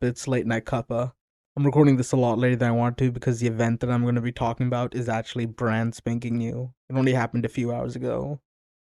up? It's late night Cuppa. I'm recording this a lot later than I want to because the event that I'm going to be talking about is actually brand spanking new. It only happened a few hours ago.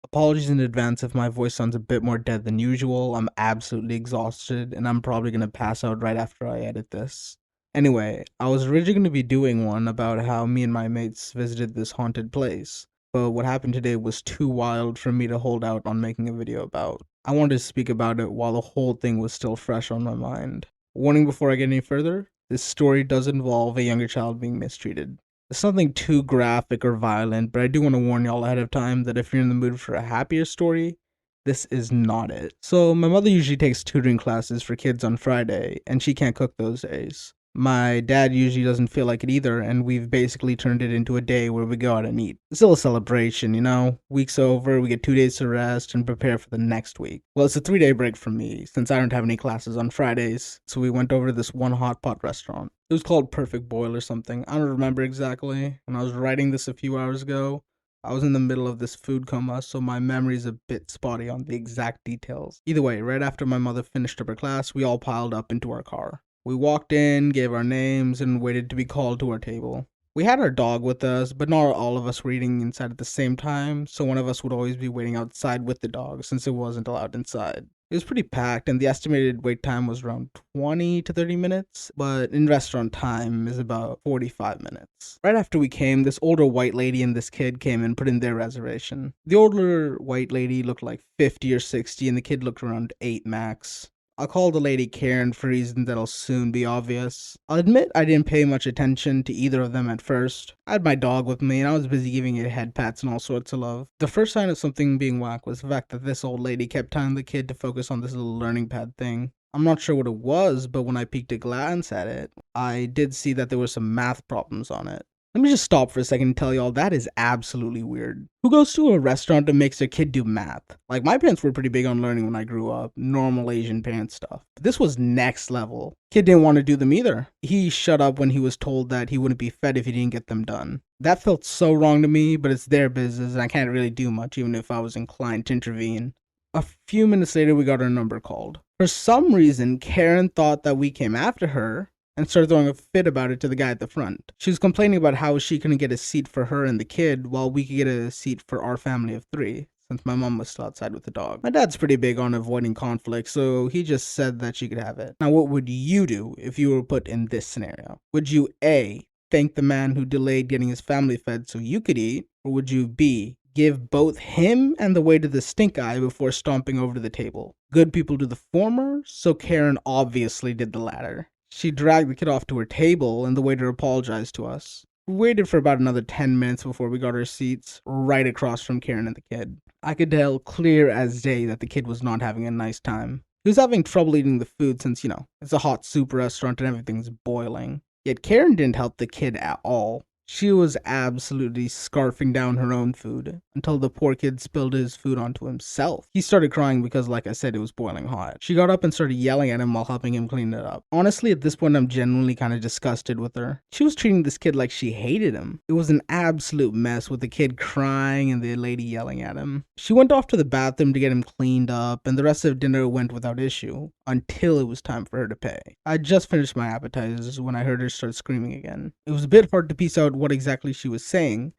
Apologies in advance if my voice sounds a bit more dead than usual. I'm absolutely exhausted and I'm probably going to pass out right after I edit this. Anyway, I was originally going to be doing one about how me and my mates visited this haunted place, but what happened today was too wild for me to hold out on making a video about. I wanted to speak about it while the whole thing was still fresh on my mind. Warning before I get any further, this story does involve a younger child being mistreated. It's nothing too graphic or violent, but I do want to warn y'all ahead of time that if you're in the mood for a happier story, this is not it. So, my mother usually takes tutoring classes for kids on Friday, and she can't cook those days. My dad usually doesn't feel like it either, and we've basically turned it into a day where we go out and eat. It's still a celebration, you know? Week's over, we get 2 days to rest and prepare for the next week. Well, it's a 3-day break for me, since I don't have any classes on Fridays, so we went over to this one hot pot restaurant. It was called Perfect Boil or something. I don't remember exactly. When I was writing this a few hours ago, I was in the middle of this food coma, so my memory's a bit spotty on the exact details. Either way, right after my mother finished up her class, we all piled up into our car. We walked in, gave our names, and waited to be called to our table. We had our dog with us, but not all of us were eating inside at the same time, so one of us would always be waiting outside with the dog since it wasn't allowed inside. It was pretty packed, and the estimated wait time was around 20 to 30 minutes, but in restaurant time is about 45 minutes. Right after we came, this older white lady and this kid came and put in their reservation. The older white lady looked like 50 or 60, and the kid looked around 8 max. I'll call the lady Karen for reasons that'll soon be obvious. I'll admit I didn't pay much attention to either of them at first. I had my dog with me and I was busy giving it head pats and all sorts of love. The first sign of something being whack was the fact that this old lady kept telling the kid to focus on this little learning pad thing. I'm not sure what it was, but when I peeked a glance at it, I did see that there were some math problems on it. Let me just stop for a second and tell y'all that is absolutely weird. Who goes to a restaurant and makes their kid do math? Like, my parents were pretty big on learning when I grew up, normal Asian parent stuff. But this was next level. Kid didn't want to do them either. He shut up when he was told that he wouldn't be fed if he didn't get them done. That felt so wrong to me, but it's their business and I can't really do much even if I was inclined to intervene. A few minutes later, we got our number called. For some reason, Karen thought that we came after her and started throwing a fit about it to the guy at the front. She was complaining about how she couldn't get a seat for her and the kid while we could get a seat for our family of 3, since my mom was still outside with the dog. My dad's pretty big on avoiding conflict, so he just said that she could have it. Now, what would you do if you were put in this scenario? Would you A, thank the man who delayed getting his family fed so you could eat, or would you B, give both him and the waiter the stink eye before stomping over to the table? Good people do the former, so Karen obviously did the latter. She dragged the kid off to her table, and the waiter apologized to us. We waited for about another 10 minutes before we got our seats, right across from Karen and the kid. I could tell clear as day that the kid was not having a nice time. He was having trouble eating the food since, it's a hot soup restaurant and everything's boiling. Yet Karen didn't help the kid at all. She was absolutely scarfing down her own food until the poor kid spilled his food onto himself. He started crying because, like I said, it was boiling hot. She got up and started yelling at him while helping him clean it up. Honestly, at this point, I'm genuinely kind of disgusted with her. She was treating this kid like she hated him. It was an absolute mess with the kid crying and the lady yelling at him. She went off to the bathroom to get him cleaned up, and the rest of dinner went without issue until it was time for her to pay. I just finished my appetizers when I heard her start screaming again. It was a bit hard to piece out what exactly she was saying.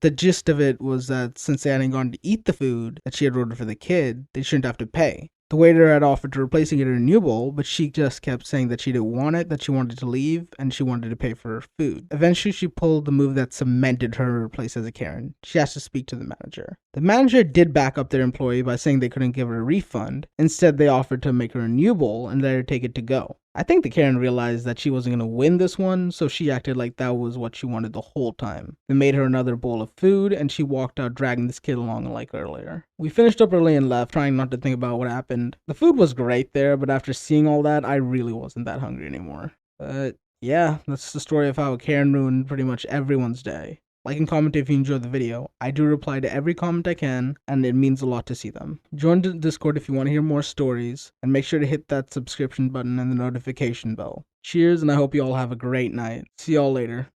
The gist of it was that since they hadn't gone to eat the food that she had ordered for the kid, they shouldn't have to pay. The waiter had offered to replace it in her new bowl, but she just kept saying that she didn't want it, that she wanted to leave, and she wanted to pay for her food. Eventually, she pulled the move that cemented her place as a Karen. She asked to speak to the manager. The manager did back up their employee by saying they couldn't give her a refund. Instead, they offered to make her a new bowl and let her take it to go. I think the Karen realized that she wasn't going to win this one, so she acted like that was what she wanted the whole time. They made her another bowl of food, and she walked out dragging this kid along like earlier. We finished up early and left, trying not to think about what happened. The food was great there, but after seeing all that, I really wasn't that hungry anymore. Yeah, that's the story of how Karen ruined pretty much everyone's day. Like and comment if you enjoyed the video. I do reply to every comment I can, and it means a lot to see them. Join the Discord if you want to hear more stories, and make sure to hit that subscription button and the notification bell. Cheers, and I hope you all have a great night. See y'all later.